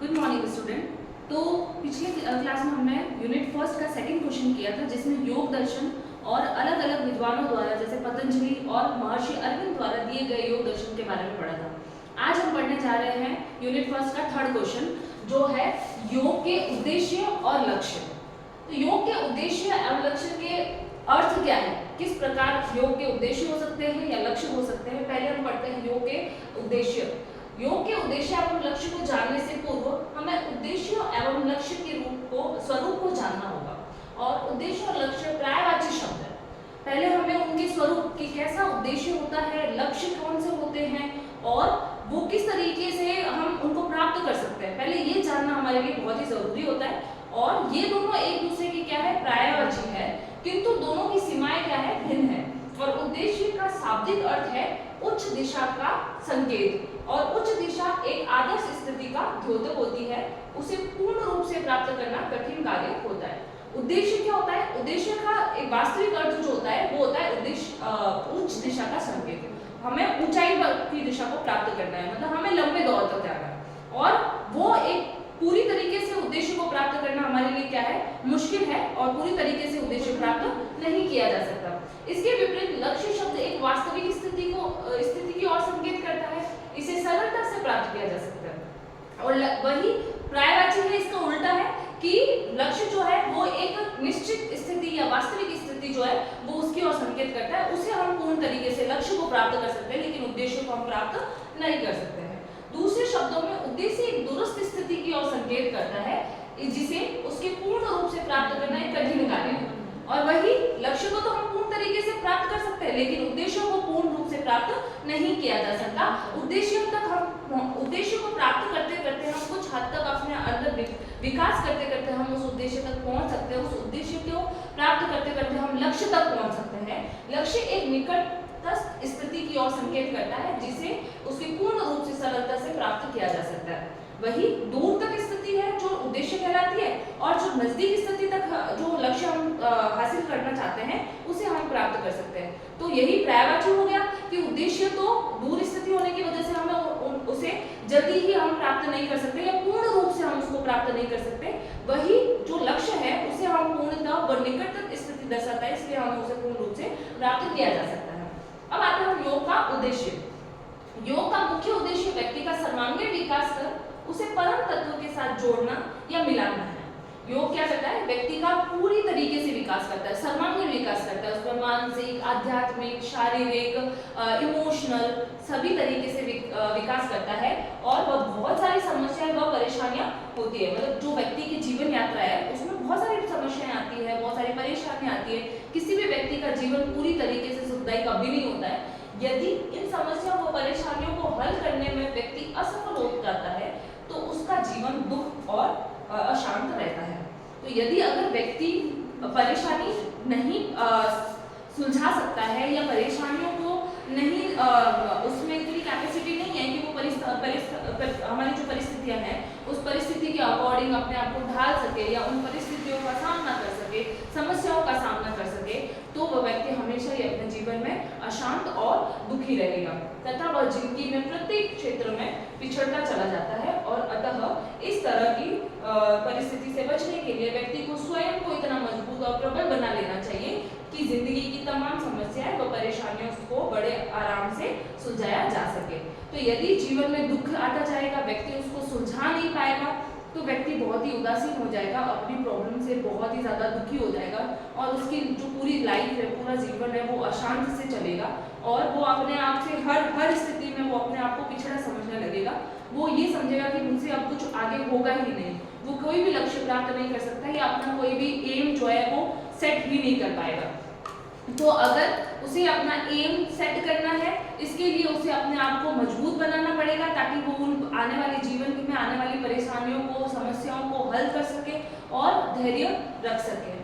Good morning student. तो पिछले class में हमने यूनिट फर्स्ट का सेकंड क्वेश्चन किया था, जिसमें योग दर्शन और अलग अलग विद्वानों द्वारा जैसे पतंजलि और महर्षि अरविंद द्वारा दिए गए योग दर्शन के बारे में पढ़ा था। आज हम पढ़ने जा रहे हैं यूनिट फर्स्ट का थर्ड क्वेश्चन, जो है योग के उद्देश्य और लक्ष्य। तो योग के उद्देश्य और लक्ष्य के अर्थ क्या है, किस प्रकार योग के उद्देश्य हो सकते हैं या लक्ष्य हो सकते हैं। पहले हम पढ़ते हैं योग के उद्देश्य। योग के उद्देश्य एवं लक्ष्य को जानने से पूर्व हमें उद्देश्य एवं लक्ष्य के स्वरूप को जानना होगा। और उद्देश्य और लक्ष्य पर्यायवाची शब्द है। पहले हमें उनके स्वरूप की कैसा उद्देश्य होता है, लक्ष्य कौन से होते हैं और वो किस तरीके से हम उनको प्राप्त कर सकते हैं, पहले ये जानना हमारे लिए बहुत ही जरूरी होता है। और ये दोनों एक दूसरे की क्या है, पर्यायवाची है, किंतु दोनों की सीमाएं क्या है, भिन्न है। और उद्देश्य का शाब्दिक अर्थ है उच्च दिशा का संकेत, और उच्च दिशा एक आदर्श स्थिति का द्योतक होती है। उसे पूर्ण रूप से प्राप्त करना कठिन कार्य होता है। उद्देश्य क्या होता है, उद्देश्य का एक वास्तविक अर्थ जो होता है वो होता है उद्देश्य उच्च दिशा का संकेत। हमें ऊंचाई की दिशा को प्राप्त करना है, मतलब हमें लंबे दौर तक जाना है, और वो एक पूरी तरीके से उद्देश्य को प्राप्त करना हमारे लिए क्या है, मुश्किल है, और पूरी तरीके से उद्देश्य प्राप्त नहीं किया जा सकता। इसके विपरीत लक्ष्य शब्द एक वास्तविक स्थिति की ओर संकेत करता है, इसे सरलता से प्राप्त किया जा सकता है। और वही पर्यायवाची है, इसका उल्टा है कि लक्ष्य जो है वो एक निश्चित स्थिति या वास्तविक स्थिति जो है वो उसकी ओर संकेत करता है। उसे हम पूर्ण तरीके से लक्ष्य को प्राप्त कर सकते हैं, लेकिन उद्देश्य को हम प्राप्त नहीं कर सकते हैं। दूसरे शब्दों में उद्देश्य एक दुरुस्त स्थिति की ओर संकेत करता है, जिसे उसके पूर्ण रूप से प्राप्त करना एक कठिन कार्य है। और वही लक्ष्य को तो हम पूर्ण तरीके से प्राप्त कर सकते हैं, लेकिन उद्देश्यों को पूर्ण रूप से प्राप्त नहीं किया जा सकता। उद्देश्य को प्राप्त करते करते हम कुछ हद तक अपने अंदर विकास करते करते हम उस उद्देश्य तक पहुंच सकते हैं। उस उद्देश्य को प्राप्त करते करते हम लक्ष्य तक पहुंच सकते हैं। लक्ष्य एक निकटस्थ स्थिति की ओर संकेत करता है, जिसे उसकी पूर्ण रूप से सरलता से प्राप्त किया जा सकता है। वही दूर तक स्थिति है जो उद्देश्य कहलाती है, और जो नजदीक स्थिति तक जो लक्ष्य हम हासिल करना चाहते हैं उसे हम प्राप्त कर सकते हैं। तो यही पर्यायवाची हो गया कि उद्देश्य तो दूर स्थिति होने की वजह से हमें उसे जल्दी ही हम प्राप्त नहीं कर सकते या पूर्ण रूप से हम उसको प्राप्त नहीं कर सकते। वही जो लक्ष्य है उसे हम पूर्णतः व निकटतम स्थिति दर्शाता है, इसलिए हमें उसे पूर्ण रूप से प्राप्त किया जा सकता है। अब आते हैं योग का उद्देश्य। योग का मुख्य उद्देश्य व्यक्ति का सर्वांगीण विकास कर उसे परम तत्व के साथ जोड़ना या मिलाना है। योग क्या करता है, व्यक्ति का पूरी तरीके से विकास करता है, सर्वांगीण विकास करता है। उसमें मानसिक, आध्यात्मिक, शारीरिक, इमोशनल सभी तरीके से विकास करता है। और वह बहुत सारी समस्याएं व परेशानियां होती है, मतलब जो व्यक्ति की जीवन यात्रा है उसमें बहुत सारी समस्याएं आती है, बहुत सारी परेशानियां आती है। किसी भी व्यक्ति का जीवन पूरी तरीके से सुखदायी कभी नहीं होता है। यदि इन समस्याओं व परेशानियों को हल करने में व्यक्ति असफल हो जाता है तो उसका जीवन दुख और अशांत रहता है। तो यदि अगर व्यक्ति परेशानी नहीं सुलझा सकता है या परेशानियों को नहीं उसमें इतनी कैपेसिटी नहीं है कि वो हमारी जो परिस्थितियां हैं उस परिस्थिति के अकॉर्डिंग अपने आप को ढाल सके या उन परिस्थितियों का सामना कर सके, समस्याओं का सामना कर सके, तो वह व्यक्ति हमेशा ही अपने जीवन में अशांत और दुखी रहेगा तथा वह जिंदगी में प्रत्येक क्षेत्र में पिछड़ता चला जाता है। और अतः इस तरह की परिस्थिति से बचने के लिए व्यक्ति को स्वयं को इतना मजबूत और प्रबल बना लेना चाहिए कि जिंदगी की तमाम समस्याएं व परेशानियों को बड़े आराम से सुलझाया जा सके। तो यदि जीवन में दुख आता जाएगा, व्यक्ति उसको सुलझा नहीं पाएगा, तो व्यक्ति बहुत ही उदासीन हो जाएगा, अपनी प्रॉब्लम से बहुत ही ज़्यादा दुखी हो जाएगा, और उसकी जो पूरी लाइफ है, पूरा जीवन है, वो अशांत से चलेगा, और वो अपने आप से हर स्थिति में वो अपने आप को पिछड़ा समझने लगेगा। वो ये समझेगा कि मुझसे अब कुछ आगे होगा ही नहीं, वो कोई भी लक्ष्य प्राप्त नहीं कर सकता या अपना कोई भी एम जो है वो सेट ही नहीं कर पाएगा। तो अगर उसे अपना एम सेट करना है, इसके लिए उसे अपने आप को मजबूत बनाना पड़ेगा, ताकि वो उन आने वाले जीवन में आने वाली परेशानियों को, समस्याओं को हल कर सके और धैर्य रख सके।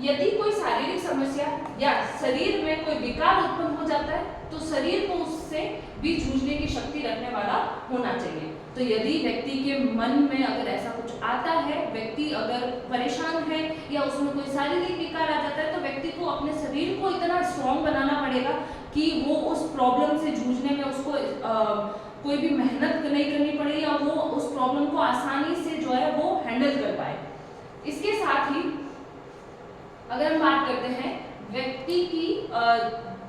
यदि कोई शारीरिक समस्या या शरीर में कोई विकार उत्पन्न हो जाता है तो शरीर को उससे भी जूझने की शक्ति रखने वाला होना चाहिए। तो यदि व्यक्ति के मन में अगर ऐसा कुछ आता है, व्यक्ति अगर परेशान है या उसमें कोई शारीरिक विकार आ जाता है, तो व्यक्ति को अपने शरीर को इतना स्ट्रॉन्ग बनाना पड़ेगा कि वो उस प्रॉब्लम से जूझने में उसको कोई भी मेहनत नहीं करनी पड़े या आसानी से जो है वो हैंडल कर पाए। इसके साथ ही अगर हम बात करते हैं व्यक्ति की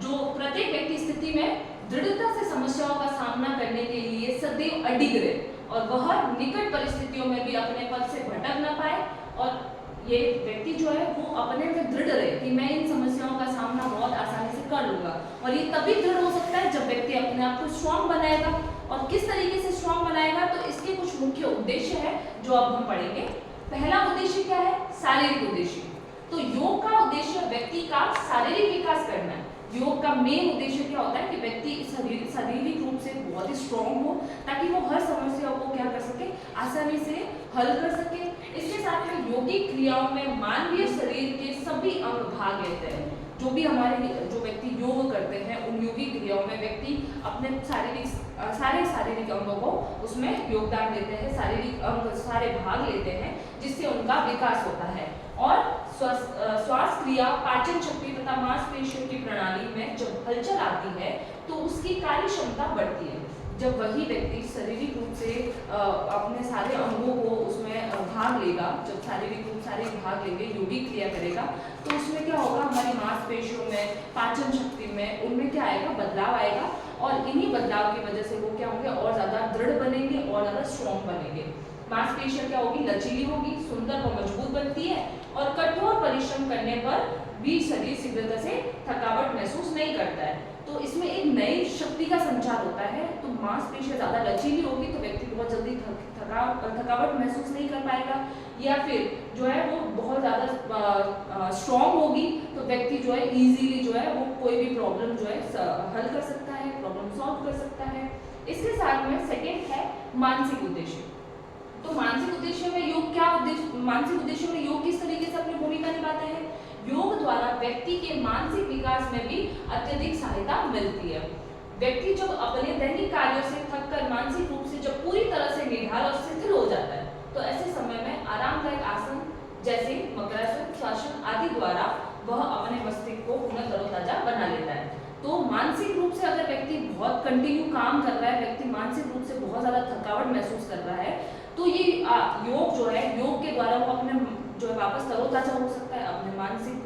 जो प्रत्येक व्यक्ति स्थिति में दृढ़ता से समस्याओं का सामना करने के लिए सदैव अडिग रहे और वह निकट परिस्थितियों में भी अपने पद से भटक न पाए, और ये व्यक्ति जो है वो अपने में दृढ़ रहे कि मैं इन समस्याओं का सामना बहुत आसानी से कर लूंगा। और ये तभी दृढ़ हो सकता है जब व्यक्ति अपने आप को स्ट्रांग बनाएगा। और किस तरीके से स्ट्रांग बनाएगा, तो इसके कुछ मुख्य उद्देश्य है जो अब हम पढ़ेंगे। पहला उद्देश्य क्या है? शारीरिक उद्देश्य। तो योग का उद्देश्य व्यक्ति का शारीरिक विकास करना है। योग का मेन उद्देश्य क्या होता है कि व्यक्ति शारीरिक रूप से बहुत ही स्ट्रांग हो ताकि वो हर समस्या को क्या कर सके, आसानी से हल कर सके। इसके साथ में योगिक क्रियाओं में मानवीय शरीर के सभी अंग भाग लेते हैं। जो व्यक्ति योग करते हैं उन योगिक क्रियाओं में व्यक्ति अपने सारे शारीरिक अंगों को उसमें योगदान देते हैं, शारीरिक अंग सारे भाग लेते हैं, जिससे उनका विकास होता है। और श्वास क्रिया, पाचन शक्ति तथा मांसपेशियों की प्रणाली में जब हलचल आती है तो उसकी कार्य क्षमता बढ़ती है। जब वही व्यक्ति शारीरिक रूप से अपने सारे अंगों को उसमें भाग लेगा, जब शारीरिक रूप सारे भाग लेंगे, योगिक क्रिया करेगा, तो उसमें क्या होगा, हमारी मांसपेशियों में, पाचन शक्ति में, उनमें क्या आएगा, बदलाव आएगा। और इन्हीं बदलाव की वजह से वो क्या होंगे, और ज्यादा दृढ़ बनेंगे और ज्यादा स्ट्रॉन्ग बनेंगे। मांसपेशियां क्या होगी, लचीली होगी, सुंदर व मजबूत बनती है और कठोर परिश्रम करने पर भी शरीर शीघ्रता से थकावट महसूस नहीं करता है। तो इसमें एक नई शक्ति का संचार होता है। तो मांसपेशियां ज्यादा लचीली होगी तो व्यक्ति बहुत जल्दी थकावट महसूस नहीं कर पाएगा, या फिर जो है वो बहुत ज्यादा स्ट्रॉन्ग होगी तो व्यक्ति जो है इजीली जो है वो कोई भी प्रॉब्लम जो है हल कर सकता है, प्रॉब्लम सॉल्व कर सकता है। इसके साथ में सेकेंड है मानसिक उद्देश्य। तो मानसिक उद्देश्य में योग क्या मानसिक उद्देश्य में योग किस तरीके से अपनी भूमिका निभाता है? योग द्वारा व्यक्ति के मानसिक विकास में भी अत्यधिक सहायता मिलती है। व्यक्ति जब अपने दैनिक कार्यों से थककर मानसिक रूप से जब पूरी तरह से निढाल और शिथिल हो जाता है, तो ऐसे समय में आरामदायक आसन जैसे मकरासन, श्वासन आदि द्वारा वह अपने मस्तिष्क को पुनः तरोताजा बना लेता है। तो मानसिक रूप से अगर व्यक्ति बहुत कंटिन्यू काम कर रहा है, व्यक्ति मानसिक रूप से बहुत ज्यादा थकावट महसूस कर रहा है, तो ये योग जो है, योग के द्वारा वो अपने जो है वापस तरोताजा हो सकता है, अपने मानसिक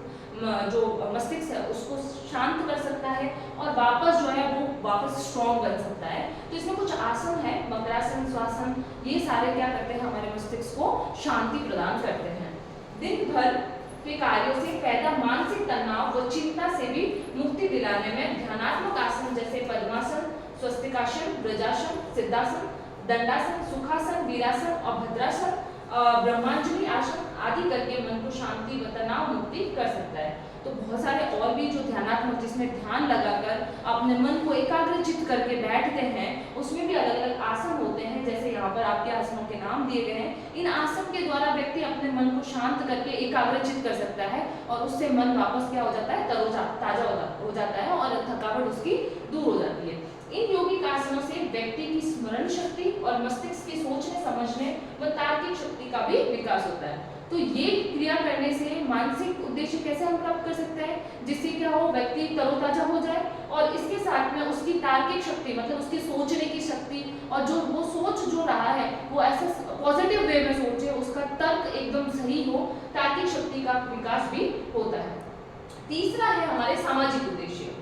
जो मस्तिष्क है उसको शांत कर सकता है और वापस जो है वो वापस स्ट्रॉन्ग बन सकता है। तो इसमें कुछ आसन है, मकरासन, श्वासन, ये सारे क्या करते हैं, हमारे मस्तिष्क को शांति प्रदान करते हैं। दिन भर के कार्यों से पैदा मानसिक तनाव व चिंता से भी मुक्ति दिलाने में ध्यानात्मक आसन जैसे पद्मासन, स्वस्तिकासन, ब्रजासन, सिद्धासन, दंडासन, सुखासन, वीरासन और भद्रासन, ब्रह्मांजलि आसन आदि करके मन को शांति व तनाव मुक्ति कर सकता है। तो बहुत सारे और भी जो ध्यानात्मक, जिसमें ध्यान लगाकर अपने मन को एकाग्रचित करके बैठते हैं, उसमें भी अलग अलग आसन होते हैं। जैसे यहाँ पर आपके आसनों के नाम दिए गए हैं। इन आसन के द्वारा व्यक्ति अपने मन को शांत करके एकाग्रचित कर सकता है और उससे मन वापस क्या हो जाता है, ताजा हो जाता है और थकावट उसकी दूर हो जाती है। इन योगिक आसनों से व्यक्ति की स्मरण शक्ति और मस्तिष्क की सोचने समझने व तार्किक शक्ति का भी विकास होता है। तो ये क्रिया करने से मानसिक उद्देश्य कैसे हम प्राप्त कर सकते हैं, जिससे क्या हो, व्यक्ति तरोताजा हो जाए और इसके साथ में उसकी तार्किक शक्ति, मतलब उसकी सोचने की शक्ति, और जो वो सोच जो रहा है वो ऐसे पॉजिटिव वे में सोचे, उसका तर्क एकदम सही हो, तार्किक शक्ति का विकास भी होता है। तीसरा है हमारे सामाजिक उद्देश्य।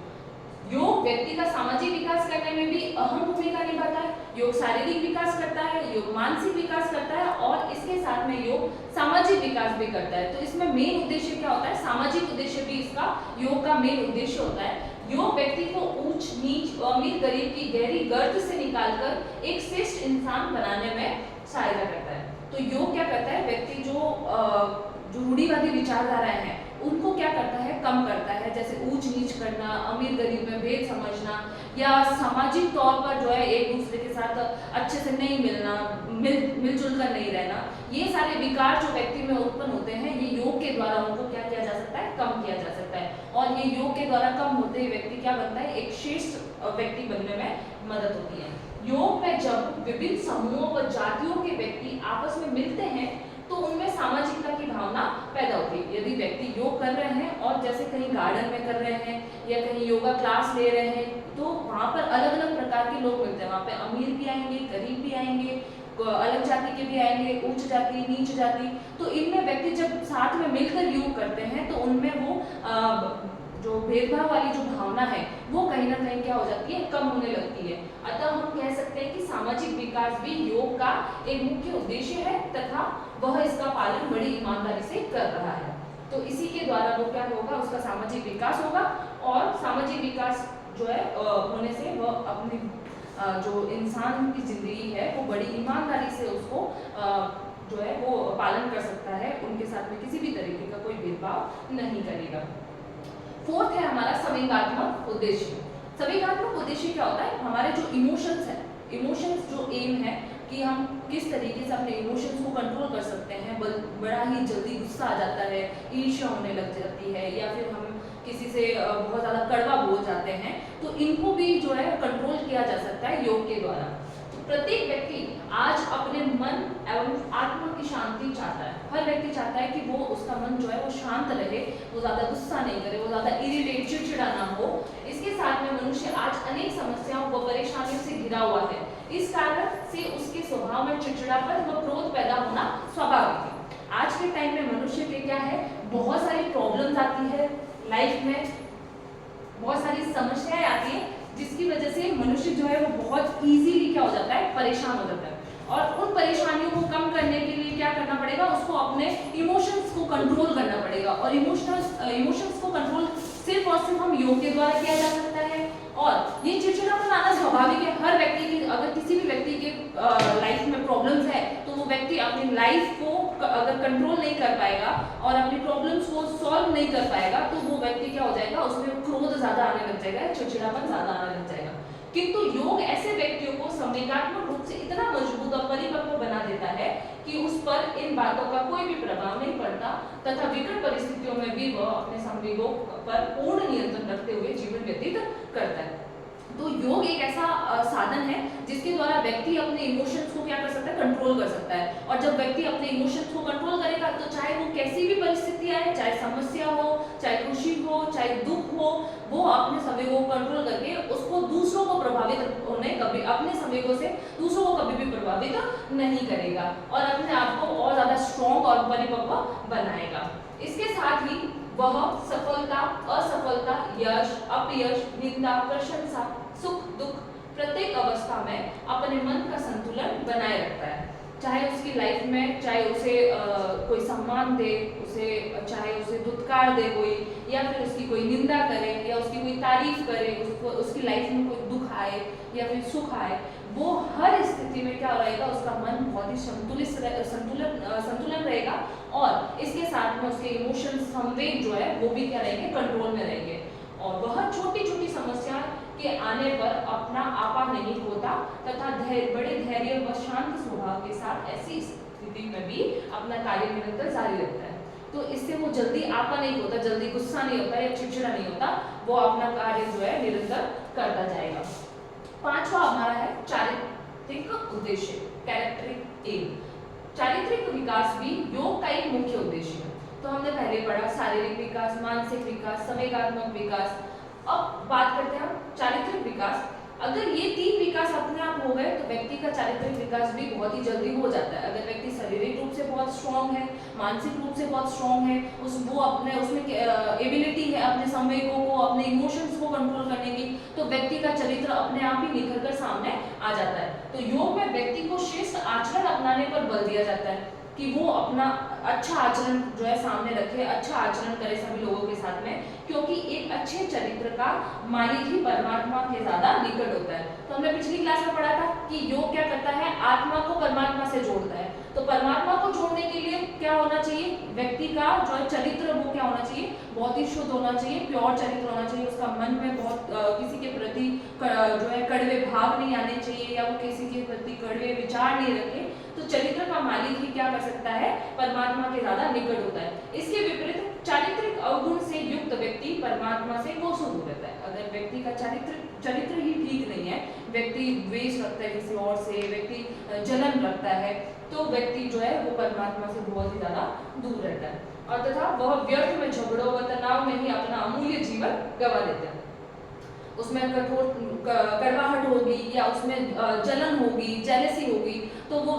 योग व्यक्ति का सामाजिक विकास करने में भी अहम भूमिका निभाता है। योग शारीरिक विकास करता है, योग मानसिक विकास करता है और इसके साथ में योग सामाजिक विकास भी करता है। तो इसमें मेन उद्देश्य क्या होता है, सामाजिक उद्देश्य भी इसका योग का मेन उद्देश्य होता है। योग व्यक्ति को ऊंच नीच, अमीर गरीब की गहरी गर्त से निकालकर एक श्रेष्ठ इंसान बनाने में सहायता करता है। तो योग क्या करता है, व्यक्ति जो रूढ़िवादी विचारधाराएं हैं उनको क्या करता है, कम करता है। जैसे ऊंच नीच करना, अमीर गरीब में भेद समझना, या सामाजिक तौर पर जो है एक दूसरे के साथ अच्छे से नहीं मिलना, मिलजुल कर नहीं रहना, ये सारे विकार जो व्यक्ति में उत्पन्न होते हैं, ये योग के द्वारा उनको क्या किया जा सकता है, कम किया जा सकता है। और ये योग के द्वारा कम होते ही व्यक्ति क्या बनता है, एक श्रेष्ठ व्यक्ति बनने में मदद होती है। योग में जब विभिन्न समूहों व जातियों के व्यक्ति आपस में मिलते हैं तो उनमें सामाजिकता की भावना पैदा होती है। यदि व्यक्ति योग कर रहे हैं और जैसे कहीं गार्डन में कर रहे हैं या कहीं योगा क्लास ले रहे हैं, तो वहाँ पर अलग अलग प्रकार के लोग मिलते हैं। वहाँ पे अमीर भी आएंगे, गरीब भी आएंगे, अलग जाति के भी आएंगे, उच्च जाति, नीच जाति। तो इनमें व्यक्ति जब साथ में मिलकर योग करते हैं तो उनमें वो जो भेदभाव वाली जो भावना है वो कहीं ना कहीं क्या हो जाती है, कम होने लगती है। अतः हम कह सकते हैं कि सामाजिक विकास भी योग का एक मुख्य उद्देश्य है तथा वह इसका पालन बड़ी ईमानदारी से कर रहा है। तो इसी के द्वारा वो क्या होगा, उसका सामाजिक विकास होगा। और सामाजिक विकास जो है होने से वह अपनी जो इंसान की जिंदगी है वो बड़ी ईमानदारी से उसको जो है वो पालन कर सकता है, उनके साथ में किसी भी तरीके का कोई भेदभाव नहीं करेगा। फोर्थ है हमारा संवेगात्मक उद्देश्य। संवेगात्मक उद्देश्य क्या होता है, हमारे जो इमोशंस है, इमोशंस जो एम है कि हम किस तरीके से अपने इमोशंस को कंट्रोल कर सकते हैं। बड़ा ही जल्दी गुस्सा आ जाता है, ईर्ष्या होने लग जाती है, या फिर हम किसी से बहुत ज़्यादा कड़वा बोल जाते हैं, तो इनको भी जो है कंट्रोल किया जा सकता है योग के द्वारा। तो प्रत्येक व्यक्ति आज अपने मन एवं आत्मा की शांति चाहता है। हर व्यक्ति चाहता है कि वो उसका मन जो है वो शांत रहे, वो ज़्यादा गुस्सा नहीं करे, वो ज़्यादा इरिटेट चिड़चिड़ा ना हो। इसके साथ में मनुष्य आज अनेक समस्याओं व परेशानियों से घिरा हुआ है। इस कारण से उसके स्वभाव में चिड़चिड़ापन व क्रोध पैदा होना स्वाभाविक है। आज के टाइम में मनुष्य के क्या है, बहुत सारी प्रॉब्लम्स आती है लाइफ में, बहुत सारी समस्याएं आती है, जिसकी वजह से मनुष्य जो है वो बहुत इजीली क्या हो जाता है, परेशान हो जाता है। और उन परेशानियों को कम करने के लिए क्या करना पड़ेगा, उसको अपने इमोशंस को कंट्रोल करना पड़ेगा। और इमोशंस को कंट्रोल सिर्फ और सिर्फ हम योग के द्वारा किया जा सकता है। और ये चिड़चिड़ापन आना स्वाभाविक है। हर व्यक्ति की, अगर किसी भी व्यक्ति के लाइफ में प्रॉब्लम्स है तो वो व्यक्ति अपनी लाइफ को अगर कंट्रोल नहीं कर पाएगा और अपनी प्रॉब्लम्स को सॉल्व नहीं कर पाएगा तो वो व्यक्ति क्या हो जाएगा, उसमें क्रोध ज्यादा आने लग जाएगा, चिड़चिड़ापन ज्यादा आने लग जाएगा। किंतु योग ऐसे व्यक्तियों को संवेगात्मक रूप से इतना मजबूत और परिपक्व बना देता है कि उस पर इन बातों का कोई भी प्रभाव नहीं पड़ता तथा विकट परिस्थितियों में भी वह अपने संवेगों पर पूर्ण नियंत्रण रखते हुए जीवन व्यतीत करता है। तो योग एक ऐसा साधन है जिसके द्वारा व्यक्ति अपने इमोशंस को क्या कर सकता है, कंट्रोल कर सकता है। और जब व्यक्ति अपने इमोशंस को कंट्रोल करेगा तो चाहे वो कैसी भी परिस्थिति आए, चाहे समस्या हो, चाहे खुशी हो, चाहे दुख हो, वो अपने संवेगों को कंट्रोल करके उसको दूसरों को प्रभावित होने कभी, अपने संवेगों से दूसरों को कभी भी प्रभावित नहीं करेगा और अपने आप को और ज्यादा स्ट्रॉन्ग और परिपक्व बनाएगा। इसके साथ ही वह सफलता, असफलता, यश, अपयश, निंदा, प्रशंसा, सुख, दुख प्रत्येक अवस्था में अपने मन का संतुलन बनाए रखता है। चाहे उसकी लाइफ में, चाहे उसे कोई सम्मान दे, उसे चाहे उसे दुत्कार दे कोई, या फिर उसकी कोई निंदा करे या उसकी कोई तारीफ करे, उसको उसकी लाइफ में कोई दुख आए या फिर सुख आए, वो हर स्थिति में क्या रहेगा, उसका मन बहुत ही संतुलन रहेगा। और इसके साथ में उसके इमोशंस, संवेग जो है वो भी क्या रहेंगे, कंट्रोल में रहेंगे। और वह छोटी छोटी समस्या के आने पर अपना आपा नहीं होता तथा बड़े धैर्य व शांत स्वभाव के साथ ऐसी स्थिति में भी अपना कार्य निरंतर जारी रखता है। तो इससे वो जल्दी आपा नहीं होता, जल्दी गुस्सा नहीं होता या चिड़चिड़ा नहीं होता, वो अपना कार्य जो है निरंतर करता जाएगा। पांचवा हमारा है चारित्रिक उद्देश्य, कैरेक्टरिक एम। चारित्रिक विकास भी योग का एक मुख्य उद्देश्य है। तो हमने पहले पढ़ा शारीरिक विकास, मानसिक विकास, संवेगात्मक विकास। अब बात करते हैं हम चारित्रिक विकास। अगर ये तीन विकास अपने आप हो गए तो व्यक्ति का चारित्रिक विकास भी बहुत ही जल्दी हो जाता है। अगर व्यक्ति शारीरिक रूप से बहुत स्ट्रांग है, मानसिक रूप से बहुत स्ट्रांग है, उसमें एबिलिटी है अपने संवेगों को, अपने इमोशंस को कंट्रोल करने की, तो व्यक्ति का चरित्र अपने आप ही निखर कर सामने आ जाता है। तो योग में व्यक्ति को श्रेष्ठ आचरण अपनाने पर बल दिया जाता है कि वो अपना अच्छा आचरण जो है सामने रखे, अच्छा आचरण करे सभी लोगों के साथ में, क्योंकि एक अच्छे चरित्र का मालिक ही परमात्मा के ज्यादा निकट होता है। तो हमने पिछली क्लास में पढ़ा था कि योग क्या करता है, आत्मा को परमात्मा से जोड़ता है। तो परमात्मा को जोड़ने के लिए क्या होना चाहिए, व्यक्ति का जो है चरित्र वो क्या होना चाहिए, बहुत ही शुद्ध होना चाहिए, प्योर चरित्र होना चाहिए। उसका मन में बहुत किसी के प्रति जो है कड़वे भाव नहीं आने चाहिए, या वो किसी के प्रति कड़वे विचार नहीं रखे। तो चरित्र का मालिक ही क्या कर सकता है, परमात्मा के ज्यादा निकट होता है। इसके विपरीत चारित्रिक अवगुण से युक्त व्यक्ति परमात्मा से कोसों दूर रहता है। अगर व्यक्ति का चरित्र ही ठीक नहीं है, व्यक्ति द्वेष रखता है किसी और से, व्यक्ति जलन रखता है, तो व्यक्ति जो है वो परमात्मा से बहुत ही ज्यादा दूर रहता है और तथा वह व्यर्थ में झगड़ों व तनाव में ही अपना अमूल्य जीवन गवा देता है। उसमें कठोर कड़वाहट होगी या उसमें जलन होगी, जेलसी होगी, तो वो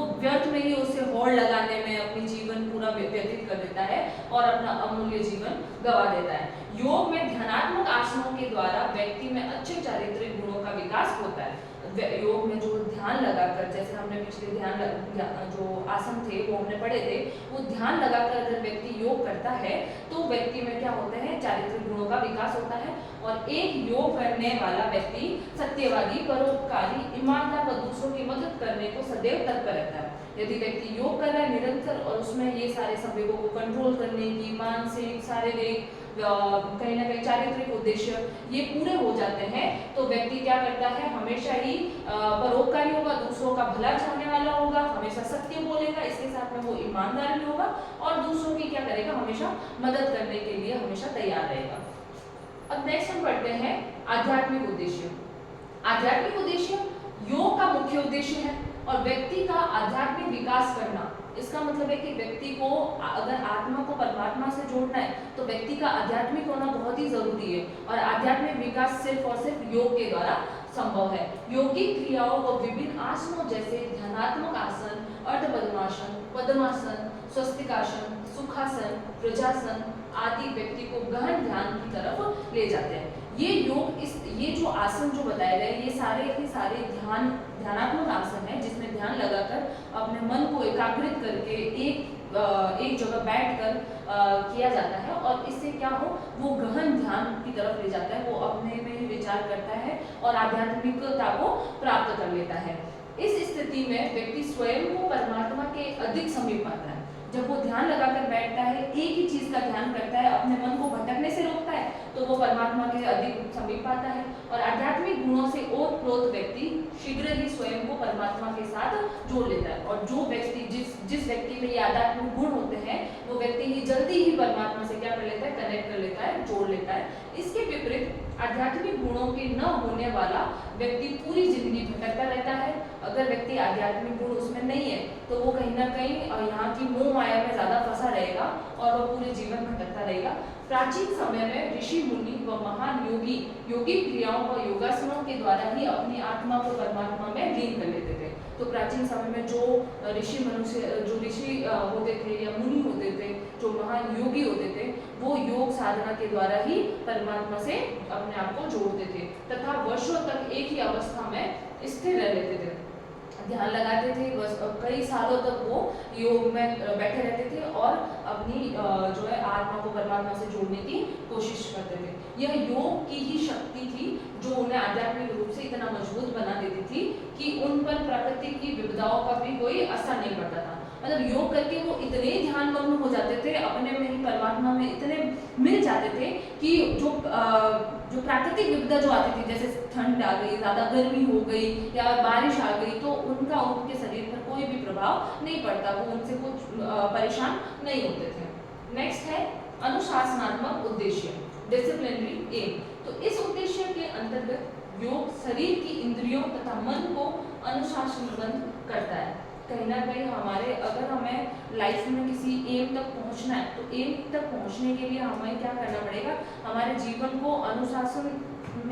व्यतीत कर देता है और अपना अमूल्य जीवन गंवा देता है। योग में ध्यानात्मक आसनों के द्वारा व्यक्ति में अच्छे चारित्रिक गुणों का विकास होता है। योग में जो ध्यान लगाकर, जैसे हमने पिछले जो आसन थे वो हमने पढ़े थे, वो ध्यान लगाकर अगर व्यक्ति योग करता है तो व्यक्ति में क्या होता है, चारित्रिक गुणों का विकास होता है। और एक योग करने वाला व्यक्ति सत्यवादी, परोपकारी, ईमानदार व दूसरों की मदद करने को सदैव तत्पर रहता है। यदि व्यक्ति योग कर रहा है निरंतर और उसमें ये सारे संवेगों को कंट्रोल करने की, मानसिक, शारीरिक, कहीं ना कहीं चारित्रिक उद्देश्य ये पूरे हो जाते हैं, तो व्यक्ति क्या करता है, हमेशा ही परोपकारी होगा, दूसरों का भला चाहने वाला होगा, हमेशा सत्य बोलेगा, इसके साथ में वो ईमानदार भी होगा और दूसरों की क्या करेगा, हमेशा मदद करने के लिए हमेशा तैयार रहेगा। अब नेक्स्ट हम पढ़ते हैं आध्यात्मिक उद्देश्य। आध्यात्मिक उद्देश्य योग का मुख्य उद्देश्य है और व्यक्ति का आध्यात्मिक विकास करना। इसका मतलब है कि व्यक्ति को अगर आत्मा को परमात्मा से जोड़ना है तो व्यक्ति का आध्यात्मिक होना बहुत ही जरूरी है और आध्यात्मिक विकास सिर्फ और सिर्फ योग के द्वारा संभव है। योगिक क्रियाओं व विभिन्न आसनों जैसे ध्यानात्मक आसन, अर्ध पद्मासन, पद्मासन, स्वस्तिकासन, सुखासन, वज्रासन आदि व्यक्ति को गहन ध्यान की तरफ ले जाते हैं। ये जो आसन जो बताए गए ये सारे के सारे ध्यानात्मक आसन है, जिसमें ध्यान लगाकर अपने मन को एकाग्रित करके एक जगह बैठकर किया जाता है और इससे क्या हो, वो गहन ध्यान की तरफ ले जाता है, वो अपने में ही विचार करता है और आध्यात्मिकता को प्राप्त कर लेता है। इस स्थिति में व्यक्ति स्वयं को परमात्मा के अधिक समीप आता है। जब वो ध्यान लगाकर बैठता है, एक ही चीज का ध्यान करता है, अपने मन को भटकने से रोकता है, तो वो परमात्मा के अधिक समीप आता है और आध्यात्मिक गुणों से ओतप्रोत व्यक्ति शीघ्र ही स्वयं को परमात्मा के साथ जोड़ लेता है। और जो व्यक्ति जिस व्यक्ति में ये आध्यात्मिक गुण होते हैं वो व्यक्ति ही जल्दी ही परमात्मा से क्या कर लेता है, कनेक्ट कर लेता है, जोड़ लेता है। इसके विपरीत आध्यात्मिक गुणों के न होने वाला व्यक्ति पूरी जिंदगी भटकता रहता है। अगर व्यक्ति आध्यात्मिक गुण उसमें नहीं है तो वो कहीं ना कहीं यहाँ की मोह माया में ज्यादा फंसा रहेगा और वो पूरे जीवन भटकता रहेगा। प्राचीन समय में ऋषि मुनि व महान योगी योगिक क्रियाओं व योगासनों के द्वारा ही अपनी आत्मा को परमात्मा में लीन कर लेते थे। तो प्राचीन समय में जो ऋषि होते थे या मुनि होते थे, जो महान योगी होते थे, वो योग साधना के द्वारा ही परमात्मा से अपने आप को जोड़ते थे तथा वर्षों तक एक ही अवस्था में स्थिर रह लेते थे, ध्यान लगाते थे, कई सालों तक वो योग में बैठे रहते थे और अपनी जो है आत्मा को परमात्मा से जोड़ने की कोशिश करते थे। यह योग की ही शक्ति थी जो उन्हें आध्यात्मिक रूप से इतना मजबूत बना देती थी कि उन पर प्रकृति की विविधताओं का भी कोई असर नहीं पड़ता था। मतलब योग करके वो इतने ध्यान मग्न हो जाते थे, अपने में ही परमात्मा में इतने मिल जाते थे कि जो प्राकृतिक विविधता जो आती थी, जैसे ठंड आ गई, ज्यादा गर्मी हो गई या बारिश आ गई, तो उनके शरीर पर कोई भी प्रभाव नहीं पड़ता, वो उनसे कुछ परेशान नहीं होते थे। नेक्स्ट है अनुशासनात्मक उद्देश्य, डिसिप्लिनरी एम। तो इस उद्देश्य के अंतर्गत योग शरीर की इंद्रियों तथा मन को अनुशासनबद्ध करता है। कहीं ना कहीं अगर हमें लाइफ में किसी एम तक पहुंचना है तो एम तक पहुंचने के लिए हमें क्या करना पड़ेगा, हमारे जीवन को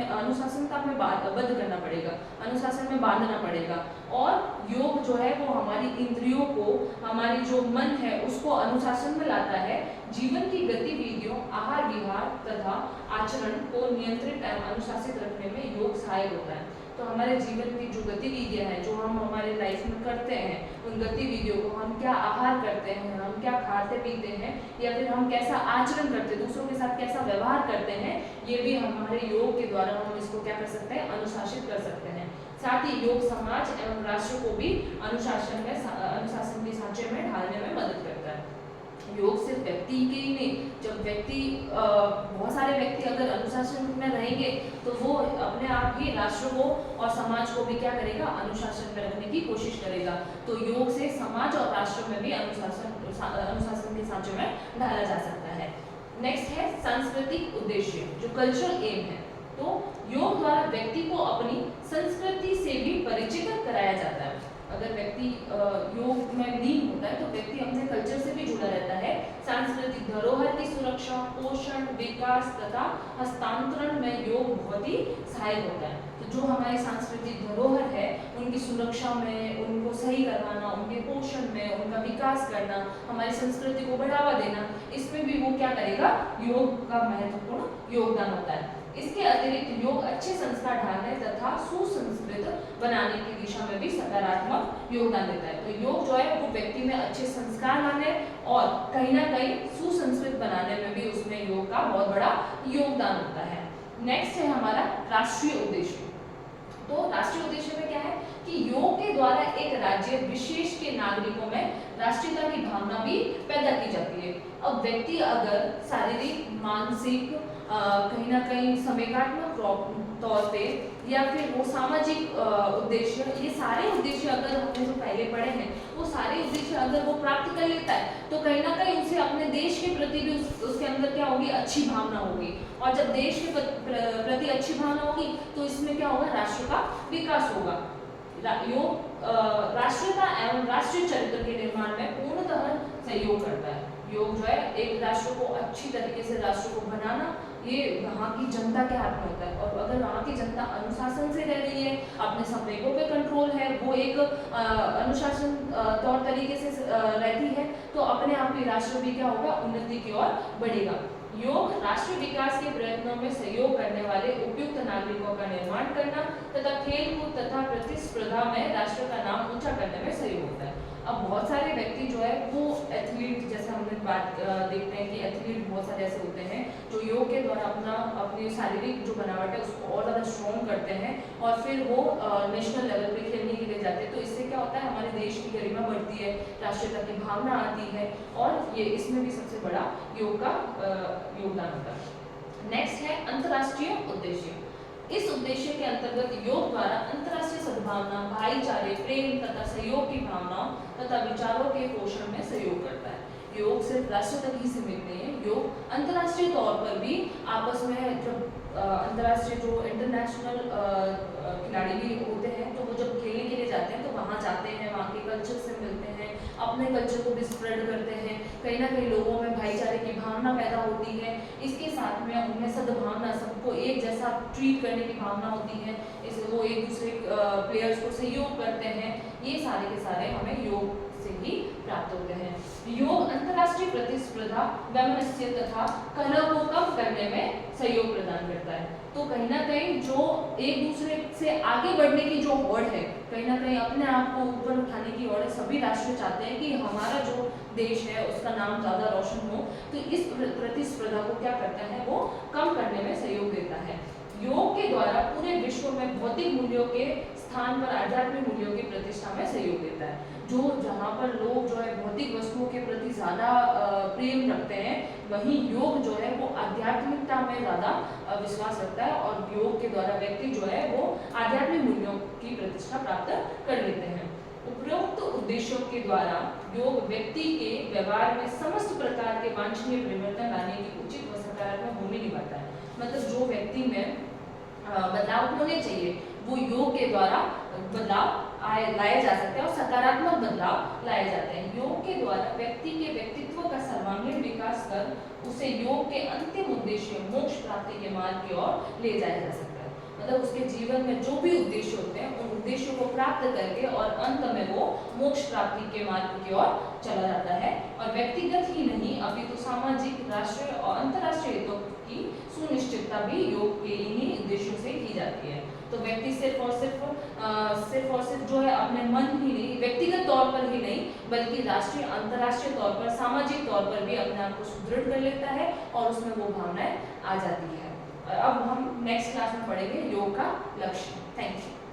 अनुशासनता में बद्ध करना पड़ेगा, अनुशासन में बांधना पड़ेगा। और योग जो है वो हमारी इंद्रियों को, हमारी जो मन है उसको अनुशासन में लाता है। जीवन की गतिविधियों, आहार विहार तथा आचरण को नियंत्रित एवं अनुशासित रखने में योग सहायक होता है। तो हमारे जीवन की जो गतिविधियां हैं, जो हम हमारे लाइफ में करते हैं, उन गतिविधियों को, हम क्या आहार करते हैं, हम क्या खाते पीते हैं, या फिर हम कैसा आचरण करते हैं, दूसरों के साथ कैसा व्यवहार करते हैं, ये भी हमारे योग के द्वारा हम इसको क्या कर सकते हैं, अनुशासित कर सकते हैं। साथ ही योग समाज एवं राष्ट्र को भी अनुशासन के सांचे में ढालने में मदद करता है। योग सिर्फ व्यक्ति के ही नहीं, जब बहुत सारे व्यक्ति अगर अनुशासन में रहेंगे तो वो अपने आप ही राष्ट्र को और समाज को भी क्या करेगा, अनुशासन में रखने की कोशिश करेगा। तो योग से समाज और राष्ट्र में भी अनुशासन के सांचे में ढाला जा सकता है। नेक्स्ट है सांस्कृतिक उद्देश्य, जो कल्चरल एम है। तो योग द्वारा व्यक्ति को अपनी संस्कृति से भी परिचित कराया जाता है। अगर व्यक्ति योग में लीन होता है तो व्यक्ति अपने कल्चर से भी जुड़ा रहता है। सांस्कृतिक धरोहर की सुरक्षा, पोषण, विकास तथा हस्तांतरण में योग बहुत ही सहायक होता है। तो जो हमारी सांस्कृतिक धरोहर है उनकी सुरक्षा में, उनको सही करवाना, उनके पोषण में, उनका विकास विकास करना, हमारी संस्कृति को बढ़ावा देना, इसमें भी वो क्या करेगा, योग का महत्वपूर्ण योगदान होता है। इसके अतिरिक्त योग अच्छे संस्कार ढालने तथा सुसंस्कृत बनाने की दिशा में भी सकारात्मक योगदान देता है। तो योग जो है वो व्यक्ति में अच्छे संस्कार लाने और कहीं ना कहीं सुसंस्कृत बनाने में भी उसमें योग का बहुत बड़ा योगदान होता है। नेक्स्ट है हमारा राष्ट्रीय उद्देश्य। तो राष्ट्रीय उद्देश्य में क्या है कि योग के द्वारा एक राज्य विशेष के नागरिकों में राष्ट्रीयता की भावना भी पैदा की जाती है। अब व्यक्ति अगर शारीरिक, मानसिक, कहीं ना कहीं समेकात्मक तौर पे या फिर वो सामाजिक उद्देश्य, ये सारे उद्देश्य अगर हमने जो पहले पढ़े हैं वो सारे उद्देश्य अगर वो प्राप्त कर लेता है तो कहीं ना कहीं उसे अपने देश के प्रति भी उसके अंदर क्या होगी, अच्छी भावना होगी। और जब देश के प्रति अच्छी भावना होगी तो इसमें क्या होगा, राष्ट्र का विकास होगा। योग राष्ट्रीयता एवं राष्ट्रीय चरित्र के निर्माण में पूर्णतः सहयोग करता है। योग जो है एक राष्ट्र को अच्छी तरीके से राष्ट्र को बनाना, ये वहाँ की जनता के हाथ में होता है। और अगर वहाँ की जनता अनुशासन से रह रही है, अपने संवेगों पे कंट्रोल है, वो एक अनुशासन तौर तरीके से रहती है, तो अपने आप ही राष्ट्र भी क्या होगा, उन्नति की ओर बढ़ेगा। योग राष्ट्रीय विकास के प्रयत्नों में सहयोग करने वाले उपयुक्त नागरिकों का निर्माण करना तथा खेल कूद तथा प्रतिस्पर्धा में राष्ट्र का नाम ऊंचा करने में सहयोग होता है। अब बहुत सारे व्यक्ति जो है वो एथलीट, जैसे हमने बात देखते हैं कि एथलीट बहुत सारे ऐसे होते हैं जो योग के द्वारा अपनी शारीरिक जो बनावट है उसको और ज़्यादा स्ट्रॉन्ग करते हैं और फिर वो नेशनल लेवल पे खेलने के लिए जाते हैं। तो इससे क्या होता है, हमारे देश की गरिमा बढ़ती है, राष्ट्रीयता की भावना आती है और ये इसमें भी सबसे बड़ा योग का योगदान होता है। नेक्स्ट है अंतर्राष्ट्रीय उद्देश्य। इस उद्देश्य के अंतर्गत योग द्वारा अंतर्राष्ट्रीय सद्भावना, भाईचारे, प्रेम तथा सहयोग की भावनाओं तथा विचारों के पोषण में सहयोग करता है। योग सिर्फ राष्ट्र तक ही सीमित नहीं है, योग अंतर्राष्ट्रीय तौर पर भी आपस में जब अंतर्राष्ट्रीय जो इंटरनेशनल खिलाड़ी भी होते हैं तो वो जब खेलने के लिए जाते हैं तो वहाँ जाते हैं, वहाँ के कल्चर से मिलते हैं, अपने कल्चर को भी स्प्रेड करते हैं, कहीं ना कहीं लोगों में भाईचारे की भावना पैदा होती है। इसके साथ में उनमें सद्भावना, सबको एक जैसा ट्रीट करने की भावना होती है, इसलिए वो एक दूसरे प्लेयर्स को सहयोग करते हैं। ये सारे के सारे हमें योग से ही प्राप्त होते हैं। योग अंतर्राष्ट्रीय प्रतिस्पर्धा, वैमनस्य तथा कलह को कम करने में सहयोग प्रदान करता है। तो कहीं ना कहीं जो एक दूसरे से आगे बढ़ने की जो होड़ है, कहीं ना कहीं अपने आप को ऊपर उठाने की होड़ है, सभी राष्ट्र चाहते हैं कि हमारा जो देश है उसका नाम ज़्यादा रोशन हो, तो इस प्रतिस्पर्धा को क्या करता है, वो कम करने में सहयोग देता है। योग के द्वारा पूरे विश्व में भौतिक मूल्यों के स्थान पर आध्यात्मिक मूल्यों की प्रतिष्ठा में सहयोग देता है। जो जहाँ पर लोग जो है भौतिक वस्तुओं के प्रति ज़्यादा प्रेम रखते हैं, वहीं योग जो है वो आध्यात्मिकता में ज़्यादा विश्वास रखता है और योग के द्वारा व्यक्ति जो है वो आध्यात्मिक मूल्यों की प्रतिष्ठा प्राप्त कर लेते हैं। उपरोक्त उद्देश्यों के द्वारा योग व्यक्ति के व्यवहार में समस्त प्रकार के वांछनीय परिवर्तन लाने की उचित व सकारात्मक भूमिका निभाता है। मतलब जो व्यक्ति में बदलाव होने चाहिए वो योग के द्वारा बदलाव लाए जा सकते हैं और सकारात्मक बदलाव लाए जाते हैं। योग के द्वारा व्यक्ति के व्यक्तित्व का सर्वांगीण विकास कर उसे योग के अंतिम उद्देश्य मोक्ष प्राप्ति के मार्ग की ओर ले जाया जा सकता है। मतलब उसके जीवन में जो भी उद्देश्य होते हैं उन उद्देश्यों को प्राप्त करके और अंत में वो मोक्ष प्राप्ति के मार्ग की ओर चला जाता है। और व्यक्तिगत ही नहीं अपितु सामाजिक, राष्ट्रीय और अंतर्राष्ट्रीय हितों की सुनिश्चितता भी योग के इन्हीं उद्देश्यों से की जाती है। तो व्यक्ति सिर्फ और सिर्फ जो है अपने मन ही नहीं, व्यक्तिगत तौर पर ही नहीं बल्कि राष्ट्रीय, अंतर्राष्ट्रीय तौर पर, सामाजिक तौर पर भी अपने आप को सुदृढ़ कर लेता है और उसमें वो भावनाएं आ जाती है। अब हम नेक्स्ट क्लास में पढ़ेंगे योग का लक्ष्य। Thank you.